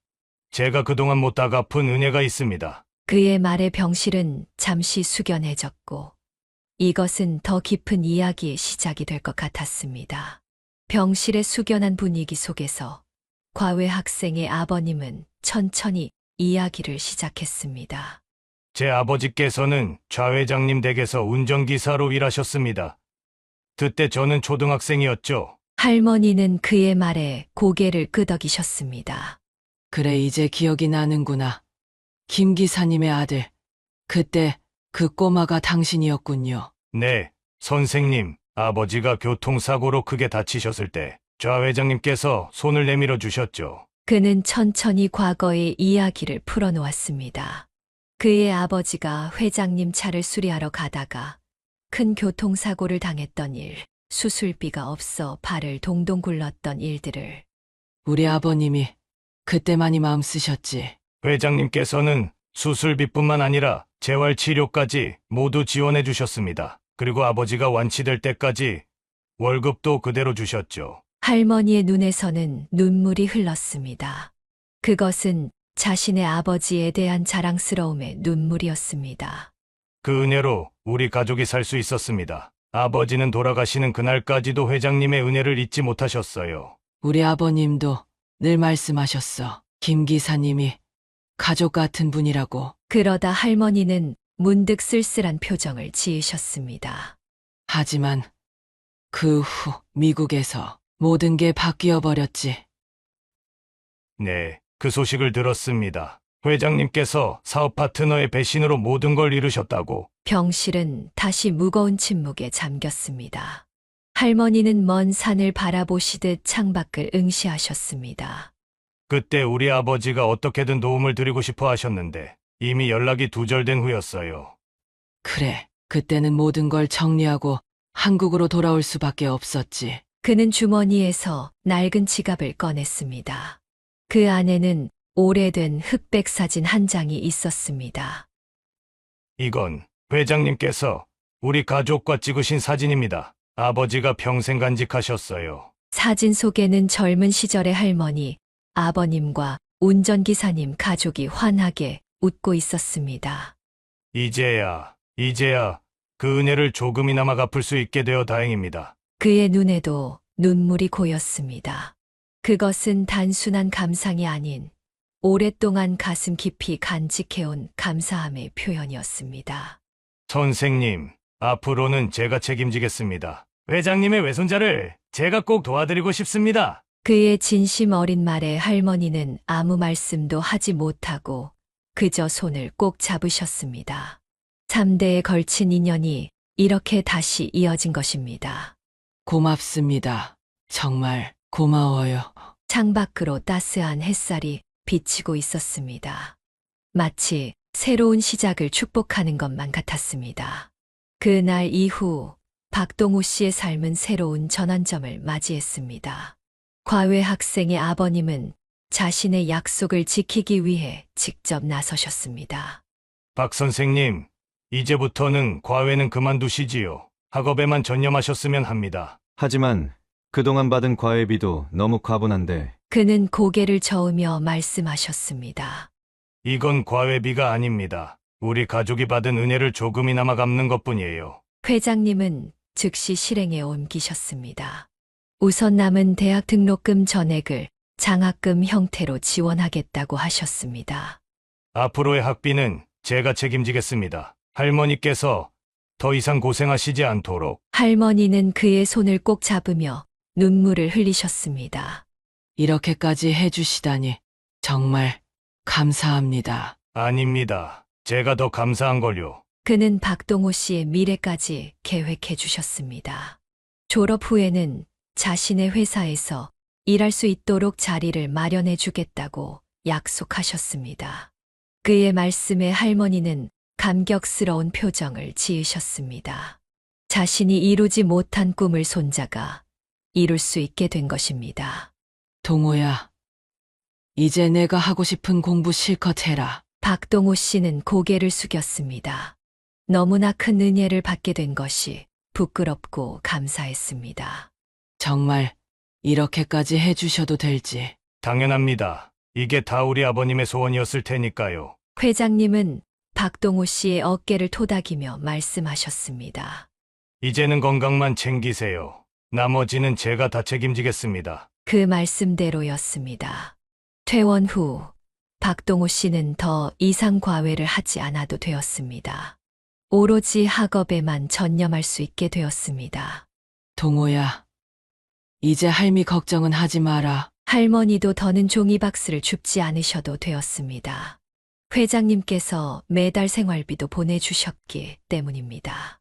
제가 그동안 못 다 갚은 은혜가 있습니다. 그의 말에 병실은 잠시 숙연해졌고 이것은 더 깊은 이야기의 시작이 될 것 같았습니다. 병실의 숙연한 분위기 속에서 과외 학생의 아버님은 천천히 이야기를 시작했습니다. 제 아버지께서는 좌 회장님 댁에서 운전기사로 일하셨습니다. 그때 저는 초등학생이었죠. 할머니는 그의 말에 고개를 끄덕이셨습니다. 그래, 이제 기억이 나는구나. 김 기사님의 아들. 그때 그 꼬마가 당신이었군요. 네, 선생님, 아버지가 교통사고로 크게 다치셨을 때 좌 회장님께서 손을 내밀어 주셨죠. 그는 천천히 과거의 이야기를 풀어놓았습니다. 그의 아버지가 회장님 차를 수리하러 가다가 큰 교통사고를 당했던 일, 수술비가 없어 발을 동동 굴렀던 일들을. 우리 아버님이 그때 많이 마음 쓰셨지. 회장님께서는 수술비뿐만 아니라 재활치료까지 모두 지원해 주셨습니다. 그리고 아버지가 완치될 때까지 월급도 그대로 주셨죠. 할머니의 눈에서는 눈물이 흘렀습니다. 그것은 자신의 아버지에 대한 자랑스러움의 눈물이었습니다. 그 은혜로 우리 가족이 살 수 있었습니다. 아버지는 돌아가시는 그날까지도 회장님의 은혜를 잊지 못하셨어요. 우리 아버님도 늘 말씀하셨어. 김 기사님이 가족 같은 분이라고. 그러다 할머니는 문득 쓸쓸한 표정을 지으셨습니다. 하지만 그 후 미국에서 모든 게 바뀌어 버렸지. 네, 그 소식을 들었습니다. 회장님께서 사업 파트너의 배신으로 모든 걸 잃으셨다고. 병실은 다시 무거운 침묵에 잠겼습니다. 할머니는 먼 산을 바라보시듯 창밖을 응시하셨습니다. 그때 우리 아버지가 어떻게든 도움을 드리고 싶어 하셨는데 이미 연락이 두절된 후였어요. 그래, 그때는 모든 걸 정리하고 한국으로 돌아올 수밖에 없었지. 그는 주머니에서 낡은 지갑을 꺼냈습니다. 그 안에는 오래된 흑백 사진 한 장이 있었습니다. 이건 회장님께서 우리 가족과 찍으신 사진입니다. 아버지가 평생 간직하셨어요. 사진 속에는 젊은 시절의 할머니, 아버님과 운전기사님 가족이 환하게 웃고 있었습니다. 이제야 그 은혜를 조금이나마 갚을 수 있게 되어 다행입니다. 그의 눈에도 눈물이 고였습니다. 그것은 단순한 감상이 아닌 오랫동안 가슴 깊이 간직해온 감사함의 표현이었습니다. 선생님, 앞으로는 제가 책임지겠습니다. 회장님의 외손자를 제가 꼭 도와드리고 싶습니다. 그의 진심 어린 말에 할머니는 아무 말씀도 하지 못하고 그저 손을 꼭 잡으셨습니다. 3대에 걸친 인연이 이렇게 다시 이어진 것입니다. 고맙습니다. 정말 고마워요. 창밖으로 따스한 햇살이 비치고 있었습니다. 마치 새로운 시작을 축복하는 것만 같았습니다. 그날 이후 박동우 씨의 삶은 새로운 전환점을 맞이했습니다. 과외 학생의 아버님은 자신의 약속을 지키기 위해 직접 나서셨습니다. 박 선생님, 이제부터는 과외는 그만두시지요. 학업에만 전념하셨으면 합니다. 하지만 그동안 받은 과외비도 너무 과분한데 그는 고개를 저으며 말씀하셨습니다. 이건 과외비가 아닙니다. 우리 가족이 받은 은혜를 조금이나마 갚는 것뿐이에요. 회장님은 즉시 실행에 옮기셨습니다. 우선 남은 대학 등록금 전액을 장학금 형태로 지원하겠다고 하셨습니다. 앞으로의 학비는 제가 책임지겠습니다. 할머니께서 더 이상 고생하시지 않도록. 할머니는 그의 손을 꼭 잡으며 눈물을 흘리셨습니다. 이렇게까지 해주시다니 정말 감사합니다. 아닙니다. 제가 더 감사한 걸요. 그는 박동호 씨의 미래까지 계획해 주셨습니다. 졸업 후에는 자신의 회사에서 일할 수 있도록 자리를 마련해 주겠다고 약속하셨습니다. 그의 말씀에 할머니는 감격스러운 표정을 지으셨습니다. 자신이 이루지 못한 꿈을 손자가 이룰 수 있게 된 것입니다. 동호야, 이제 내가 하고 싶은 공부 실컷 해라. 박동호 씨는 고개를 숙였습니다. 너무나 큰 은혜를 받게 된 것이 부끄럽고 감사했습니다. 정말 이렇게까지 해주셔도 될지. 당연합니다. 이게 다 우리 아버님의 소원이었을 테니까요. 회장님은 박동호 씨의 어깨를 토닥이며 말씀하셨습니다. 이제는 건강만 챙기세요. 나머지는 제가 다 책임지겠습니다. 그 말씀대로였습니다. 퇴원 후 박동호 씨는 더 이상 과외를 하지 않아도 되었습니다. 오로지 학업에만 전념할 수 있게 되었습니다. 동호야, 이제 할미 걱정은 하지 마라. 할머니도 더는 종이박스를 줍지 않으셔도 되었습니다. 회장님께서 매달 생활비도 보내주셨기 때문입니다.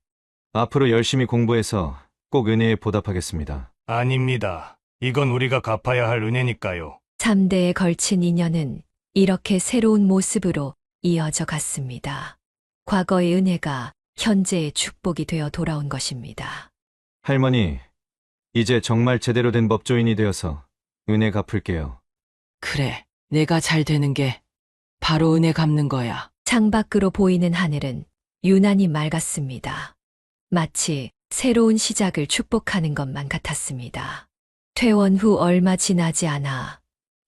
앞으로 열심히 공부해서 꼭 은혜에 보답하겠습니다. 아닙니다. 이건 우리가 갚아야 할 은혜니까요. 3대에 걸친 인연은 이렇게 새로운 모습으로 이어져 갔습니다. 과거의 은혜가 현재의 축복이 되어 돌아온 것입니다. 할머니, 이제 정말 제대로 된 법조인이 되어서 은혜 갚을게요. 그래, 내가 잘 되는 게 바로 은혜 갚는 거야. 창밖으로 보이는 하늘은 유난히 맑았습니다. 마치 새로운 시작을 축복하는 것만 같았습니다. 퇴원 후 얼마 지나지 않아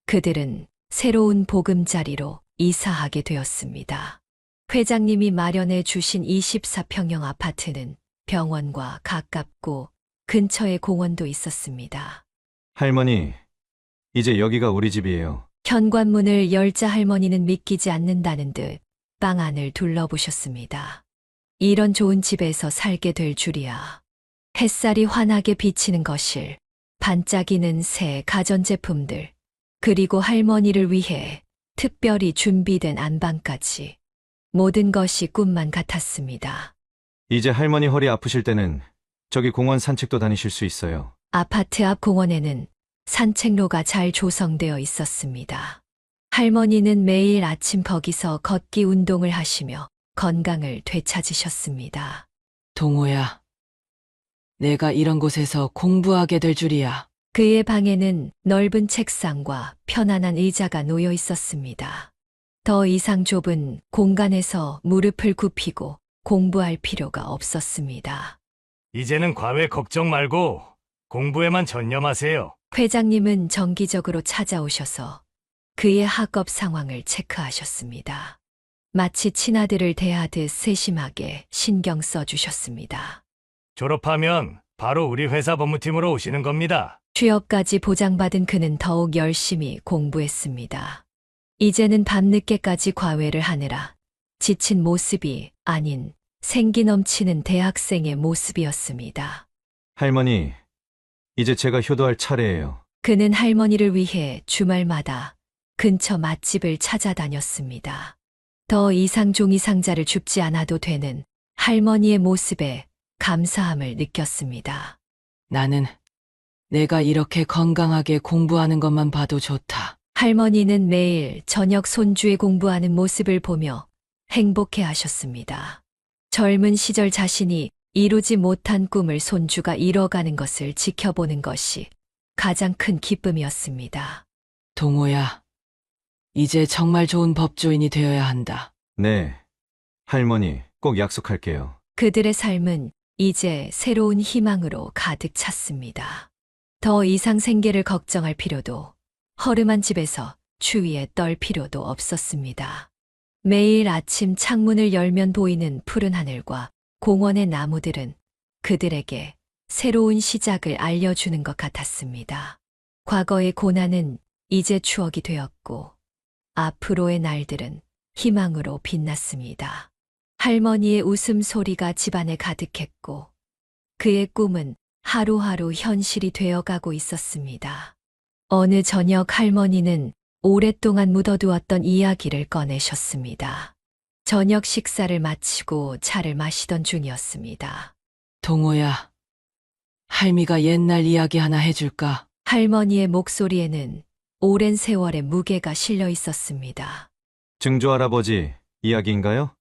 그들은 새로운 보금자리로 이사하게 되었습니다. 회장님이 마련해 주신 24평형 아파트는 병원과 가깝고 근처에 공원도 있었습니다. 할머니, 이제 여기가 우리 집이에요. 현관문을 열자 할머니는 믿기지 않는다는 듯 방 안을 둘러보셨습니다. 이런 좋은 집에서 살게 될 줄이야. 햇살이 환하게 비치는 거실, 반짝이는 새 가전제품들, 그리고 할머니를 위해 특별히 준비된 안방까지. 모든 것이 꿈만 같았습니다. 이제 할머니 허리 아프실 때는 저기 공원 산책도 다니실 수 있어요. 아파트 앞 공원에는 산책로가 잘 조성되어 있었습니다. 할머니는 매일 아침 거기서 걷기 운동을 하시며 건강을 되찾으셨습니다. 동호야, 내가 이런 곳에서 공부하게 될 줄이야. 그의 방에는 넓은 책상과 편안한 의자가 놓여 있었습니다. 더 이상 좁은 공간에서 무릎을 굽히고 공부할 필요가 없었습니다. 이제는 과외 걱정 말고 공부에만 전념하세요. 회장님은 정기적으로 찾아오셔서 그의 학업 상황을 체크하셨습니다. 마치 친아들을 대하듯 세심하게 신경 써주셨습니다. 졸업하면 바로 우리 회사 법무팀으로 오시는 겁니다. 취업까지 보장받은 그는 더욱 열심히 공부했습니다. 이제는 밤늦게까지 과외를 하느라 지친 모습이 아닌 생기 넘치는 대학생의 모습이었습니다. 할머니, 이제 제가 효도할 차례예요. 그는 할머니를 위해 주말마다 근처 맛집을 찾아다녔습니다. 더 이상 종이 상자를 줍지 않아도 되는 할머니의 모습에 감사함을 느꼈습니다. 나는 내가 이렇게 건강하게 공부하는 것만 봐도 좋다. 할머니는 매일 저녁 손주의 공부하는 모습을 보며 행복해 하셨습니다. 젊은 시절 자신이 이루지 못한 꿈을 손주가 이뤄가는 것을 지켜보는 것이 가장 큰 기쁨이었습니다. 동호야, 이제 정말 좋은 법조인이 되어야 한다. 네, 할머니, 꼭 약속할게요. 그들의 삶은 이제 새로운 희망으로 가득 찼습니다. 더 이상 생계를 걱정할 필요도, 허름한 집에서 추위에 떨 필요도 없었습니다. 매일 아침 창문을 열면 보이는 푸른 하늘과 공원의 나무들은 그들에게 새로운 시작을 알려주는 것 같았습니다. 과거의 고난은 이제 추억이 되었고, 앞으로의 날들은 희망으로 빛났습니다. 할머니의 웃음소리가 집안에 가득했고, 그의 꿈은 하루하루 현실이 되어가고 있었습니다. 어느 저녁 할머니는 오랫동안 묻어두었던 이야기를 꺼내셨습니다. 저녁 식사를 마치고 차를 마시던 중이었습니다. 동호야, 할미가 옛날 이야기 하나 해줄까? 할머니의 목소리에는 오랜 세월의 무게가 실려 있었습니다. 증조 할아버지 이야기인가요?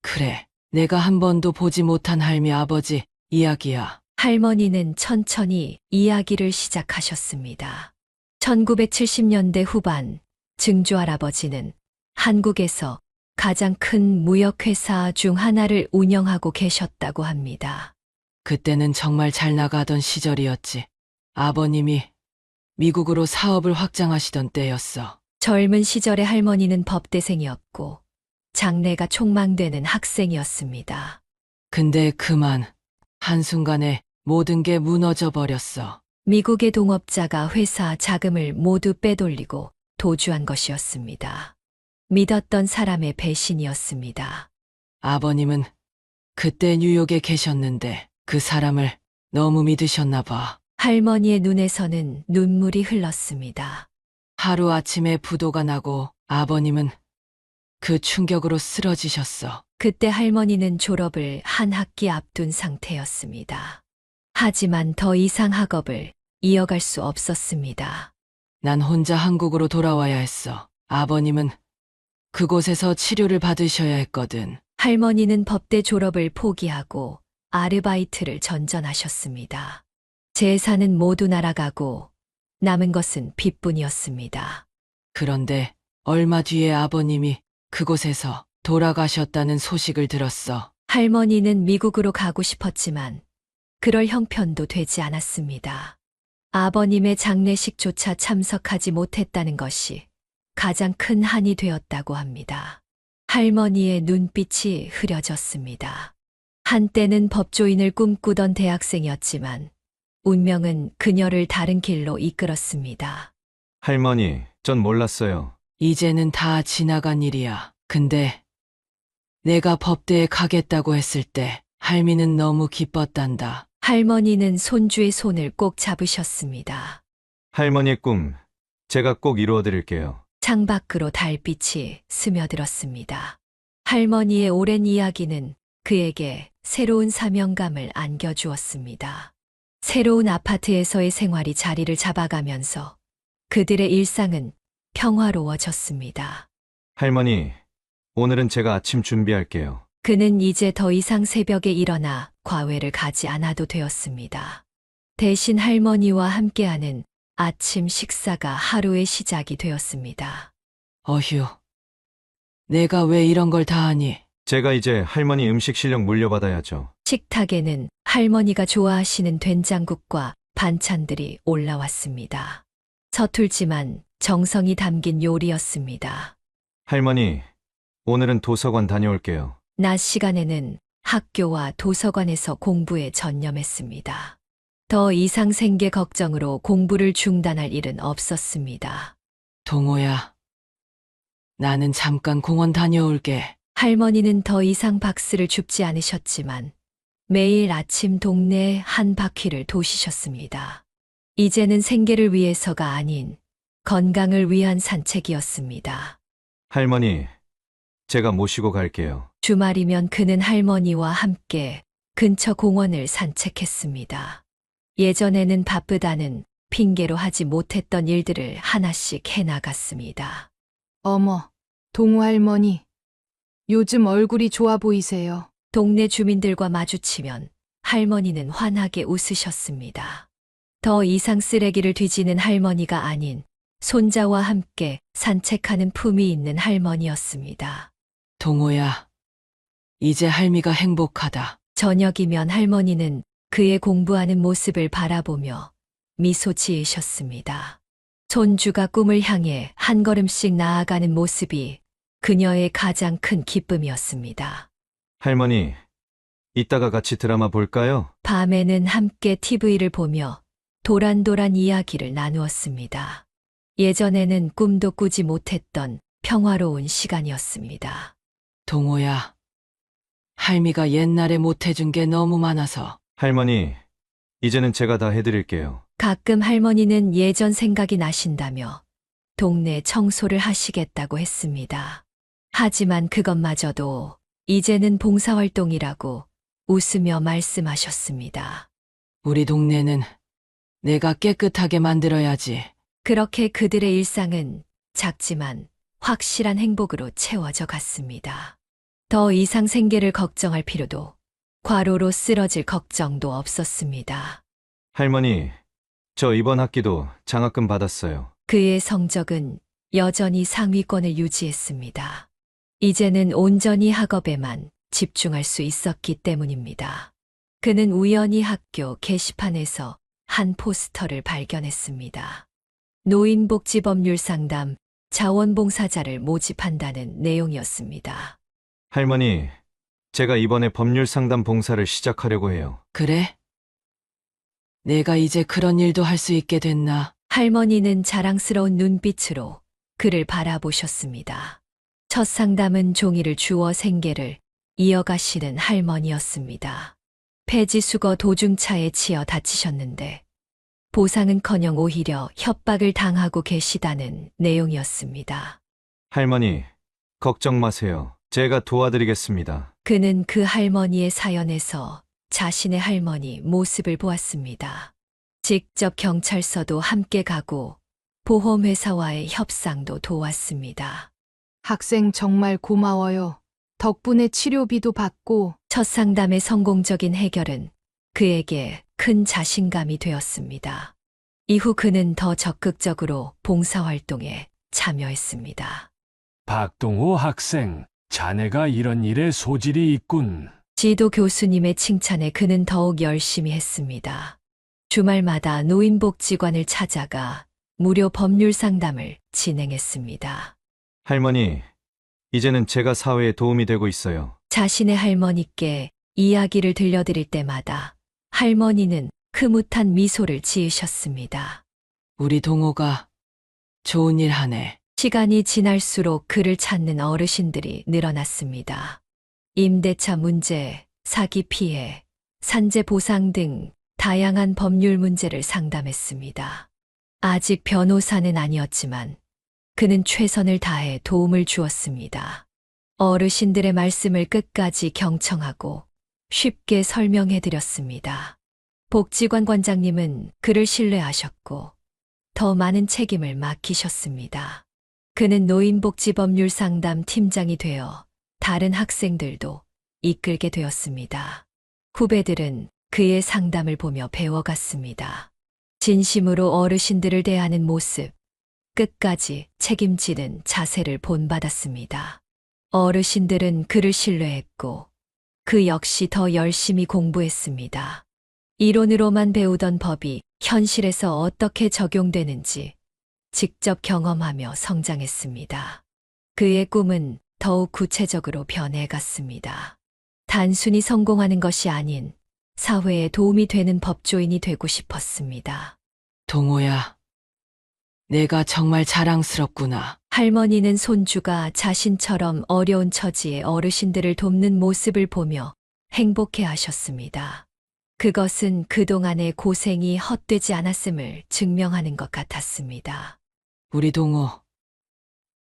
그래, 내가 한 번도 보지 못한 할미 아버지 이야기야. 할머니는 천천히 이야기를 시작하셨습니다. 1970년대 후반 증조 할아버지는 한국에서 가장 큰 무역회사 중 하나를 운영하고 계셨다고 합니다. 그때는 정말 잘 나가던 시절이었지. 아버님이 미국으로 사업을 확장하시던 때였어. 젊은 시절의 할머니는 법대생이었고 장래가 촉망되는 학생이었습니다. 근데 그만 한순간에 모든 게 무너져 버렸어. 미국의 동업자가 회사 자금을 모두 빼돌리고 도주한 것이었습니다. 믿었던 사람의 배신이었습니다. 아버님은 그때 뉴욕에 계셨는데 그 사람을 너무 믿으셨나 봐. 할머니의 눈에서는 눈물이 흘렀습니다. 하루아침에 부도가 나고 아버님은 그 충격으로 쓰러지셨어. 그때 할머니는 졸업을 한 학기 앞둔 상태였습니다. 하지만 더 이상 학업을 이어갈 수 없었습니다. 난 혼자 한국으로 돌아와야 했어. 아버님은 그곳에서 치료를 받으셔야 했거든. 할머니는 법대 졸업을 포기하고 아르바이트를 전전하셨습니다. 재산은 모두 날아가고 남은 것은 빚뿐이었습니다. 그런데 얼마 뒤에 아버님이 그곳에서 돌아가셨다는 소식을 들었어. 할머니는 미국으로 가고 싶었지만 그럴 형편도 되지 않았습니다. 아버님의 장례식조차 참석하지 못했다는 것이 가장 큰 한이 되었다고 합니다. 할머니의 눈빛이 흐려졌습니다. 한때는 법조인을 꿈꾸던 대학생이었지만 운명은 그녀를 다른 길로 이끌었습니다. 할머니, 전 몰랐어요. 이제는 다 지나간 일이야. 근데 내가 법대에 가겠다고 했을 때 할미는 너무 기뻤단다. 할머니는 손주의 손을 꼭 잡으셨습니다. 할머니의 꿈, 제가 꼭 이루어드릴게요. 창밖으로 달빛이 스며들었습니다. 할머니의 오랜 이야기는 그에게 새로운 사명감을 안겨주었습니다. 새로운 아파트에서의 생활이 자리를 잡아가면서 그들의 일상은 평화로워졌습니다. 할머니, 오늘은 제가 아침 준비할게요. 그는 이제 더 이상 새벽에 일어나 과외를 가지 않아도 되었습니다. 대신 할머니와 함께하는 아침 식사가 하루의 시작이 되었습니다. 어휴, 내가 왜 이런 걸 다 하니? 제가 이제 할머니 음식 실력 물려받아야죠. 식탁에는 할머니가 좋아하시는 된장국과 반찬들이 올라왔습니다. 서툴지만 정성이 담긴 요리였습니다. 할머니, 오늘은 도서관 다녀올게요. 낮 시간에는 학교와 도서관에서 공부에 전념했습니다. 더 이상 생계 걱정으로 공부를 중단할 일은 없었습니다. 동호야, 나는 잠깐 공원 다녀올게. 할머니는 더 이상 박스를 줍지 않으셨지만 매일 아침 동네에 한 바퀴를 도시셨습니다. 이제는 생계를 위해서가 아닌 건강을 위한 산책이었습니다. 할머니, 제가 모시고 갈게요. 주말이면 그는 할머니와 함께 근처 공원을 산책했습니다. 예전에는 바쁘다는 핑계로 하지 못했던 일들을 하나씩 해나갔습니다. 어머, 동우 할머니. 요즘 얼굴이 좋아 보이세요. 동네 주민들과 마주치면 할머니는 환하게 웃으셨습니다. 더 이상 쓰레기를 뒤지는 할머니가 아닌 손자와 함께 산책하는 품이 있는 할머니였습니다. 동호야, 이제 할미가 행복하다. 저녁이면 할머니는 그의 공부하는 모습을 바라보며 미소 지으셨습니다. 손주가 꿈을 향해 한 걸음씩 나아가는 모습이 그녀의 가장 큰 기쁨이었습니다. 할머니, 이따가 같이 드라마 볼까요? 밤에는 함께 TV를 보며 도란도란 이야기를 나누었습니다. 예전에는 꿈도 꾸지 못했던 평화로운 시간이었습니다. 동호야, 할미가 옛날에 못해준 게 너무 많아서. 할머니, 이제는 제가 다 해드릴게요. 가끔 할머니는 예전 생각이 나신다며 동네 청소를 하시겠다고 했습니다. 하지만 그것마저도 이제는 봉사활동이라고 웃으며 말씀하셨습니다. 우리 동네는 내가 깨끗하게 만들어야지. 그렇게 그들의 일상은 작지만 확실한 행복으로 채워져 갔습니다. 더 이상 생계를 걱정할 필요도, 과로로 쓰러질 걱정도 없었습니다. 할머니, 저 이번 학기도 장학금 받았어요. 그의 성적은 여전히 상위권을 유지했습니다. 이제는 온전히 학업에만 집중할 수 있었기 때문입니다. 그는 우연히 학교 게시판에서 한 포스터를 발견했습니다. 노인복지법률상담 자원봉사자를 모집한다는 내용이었습니다. 할머니, 제가 이번에 법률 상담 봉사를 시작하려고 해요. 그래? 내가 이제 그런 일도 할 수 있게 됐나? 할머니는 자랑스러운 눈빛으로 그를 바라보셨습니다. 첫 상담은 종이를 주워 생계를 이어가시는 할머니였습니다. 폐지수거 도중차에 치여 다치셨는데 보상은커녕 오히려 협박을 당하고 계시다는 내용이었습니다. 할머니, 걱정 마세요. 제가 도와드리겠습니다. 그는 그 할머니의 사연에서 자신의 할머니 모습을 보았습니다. 직접 경찰서도 함께 가고 보험회사와의 협상도 도왔습니다. 학생 정말 고마워요. 덕분에 치료비도 받고. 첫 상담의 성공적인 해결은 그에게 큰 자신감이 되었습니다. 이후 그는 더 적극적으로 봉사활동에 참여했습니다. 박동호 학생, 자네가 이런 일에 소질이 있군. 지도 교수님의 칭찬에 그는 더욱 열심히 했습니다. 주말마다 노인복지관을 찾아가 무료 법률 상담을 진행했습니다. 할머니, 이제는 제가 사회에 도움이 되고 있어요. 자신의 할머니께 이야기를 들려드릴 때마다 할머니는 흐뭇한 미소를 지으셨습니다. 우리 동호가 좋은 일 하네. 시간이 지날수록 그를 찾는 어르신들이 늘어났습니다. 임대차 문제, 사기 피해, 산재 보상 등 다양한 법률 문제를 상담했습니다. 아직 변호사는 아니었지만 그는 최선을 다해 도움을 주었습니다. 어르신들의 말씀을 끝까지 경청하고 쉽게 설명해 드렸습니다. 복지관 관장님은 그를 신뢰하셨고 더 많은 책임을 맡기셨습니다. 그는 노인복지법률상담 팀장이 되어 다른 학생들도 이끌게 되었습니다. 후배들은 그의 상담을 보며 배워갔습니다. 진심으로 어르신들을 대하는 모습, 끝까지 책임지는 자세를 본받았습니다. 어르신들은 그를 신뢰했고 그 역시 더 열심히 공부했습니다. 이론으로만 배우던 법이 현실에서 어떻게 적용되는지 직접 경험하며 성장했습니다. 그의 꿈은 더욱 구체적으로 변해갔습니다. 단순히 성공하는 것이 아닌 사회에 도움이 되는 법조인이 되고 싶었습니다. 동호야, 내가 정말 자랑스럽구나. 할머니는 손주가 자신처럼 어려운 처지의 어르신들을 돕는 모습을 보며 행복해 하셨습니다. 그것은 그동안의 고생이 헛되지 않았음을 증명하는 것 같았습니다. 우리 동호,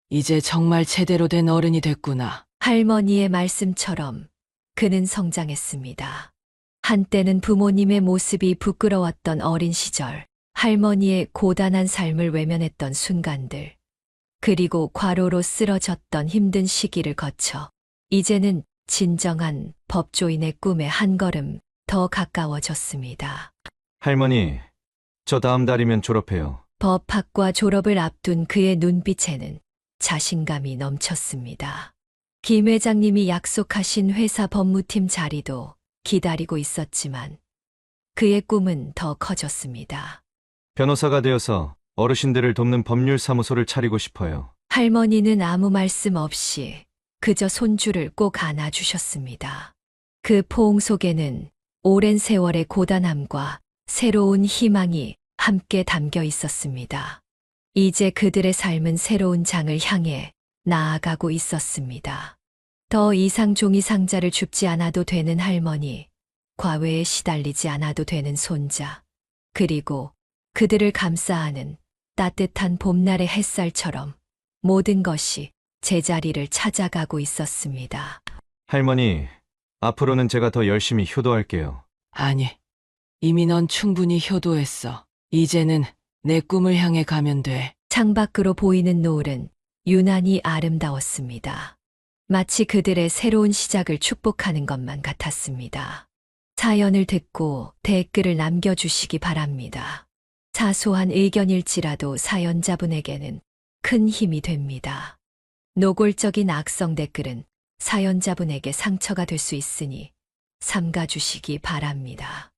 이제 정말 제대로 된 어른이 됐구나. 할머니의 말씀처럼 그는 성장했습니다. 한때는 부모님의 모습이 부끄러웠던 어린 시절, 할머니의 고단한 삶을 외면했던 순간들, 그리고 과로로 쓰러졌던 힘든 시기를 거쳐 이제는 진정한 법조인의 꿈에 한 걸음 더 가까워졌습니다. 할머니, 저 다음 달이면 졸업해요. 법학과 졸업을 앞둔 그의 눈빛에는 자신감이 넘쳤습니다. 김 회장님이 약속하신 회사 법무팀 자리도 기다리고 있었지만 그의 꿈은 더 커졌습니다. 변호사가 되어서 어르신들을 돕는 법률사무소를 차리고 싶어요. 할머니는 아무 말씀 없이 그저 손주를 꼭 안아주셨습니다. 그 포옹 속에는 오랜 세월의 고단함과 새로운 희망이 함께 담겨 있었습니다. 이제 그들의 삶은 새로운 장을 향해 나아가고 있었습니다. 더 이상 종이 상자를 줍지 않아도 되는 할머니, 과외에 시달리지 않아도 되는 손자, 그리고 그들을 감싸안은 따뜻한 봄날의 햇살처럼 모든 것이 제자리를 찾아가고 있었습니다. 할머니, 앞으로는 제가 더 열심히 효도할게요. 아니, 이미 넌 충분히 효도했어. 이제는 내 꿈을 향해 가면 돼. 창밖으로 보이는 노을은 유난히 아름다웠습니다. 마치 그들의 새로운 시작을 축복하는 것만 같았습니다. 사연을 듣고 댓글을 남겨주시기 바랍니다. 사소한 의견일지라도 사연자분에게는 큰 힘이 됩니다. 노골적인 악성 댓글은 사연자분에게 상처가 될 수 있으니 삼가주시기 바랍니다.